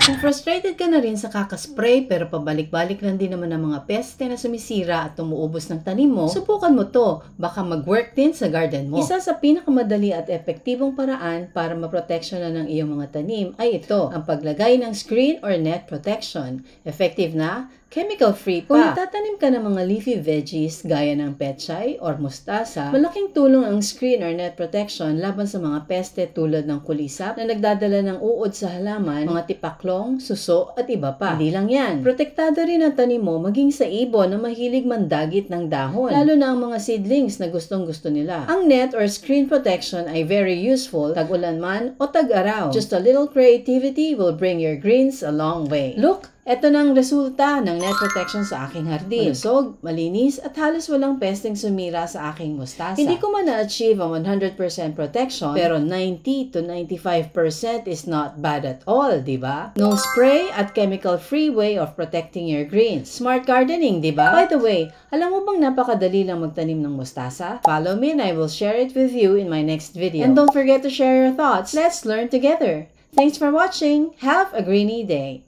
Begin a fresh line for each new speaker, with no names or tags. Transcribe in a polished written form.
Kung frustrated ka na rin sa kakaspray pero pabalik-balik lang din naman ang mga peste na sumisira at tumuubos ng tanim mo, subukan mo to. Baka mag-work din sa garden mo. Isa sa pinakamadali at epektibong paraan para maproteksyonan ng iyong mga tanim ay ito, ang paglagay ng screen or net protection. Effective na, chemical-free pa. Kung nagtatanim ka ng mga leafy veggies gaya ng pechay or mustasa, malaking tulong ang screen or net protection laban sa mga peste tulad ng kulisap na nagdadala ng uod sa halaman, mga tipaklong, suso at iba pa. Hindi lang yan. Protektado rin ang tanim mo maging sa ibon na mahilig mandagit ng dahon, lalo na ang mga seedlings na gustong-gusto nila. Ang net or screen protection ay very useful tag-ulan man o tag-araw. Just a little creativity will bring your greens a long way. Look! Ito na ang resulta ng net protection sa aking hardin. Malusog, malinis, at halos walang pesteng sumira sa aking mustasa. Hindi ko man na-achieve ang 100% protection, pero 90 to 95% is not bad at all, di ba? No spray at chemical-free way of protecting your greens. Smart gardening, di ba? By the way, alam mo bang napakadali lang magtanim ng mustasa? Follow me and I will share it with you in my next video. And don't forget to share your thoughts. Let's learn together. Thanks for watching. Have a greeny day.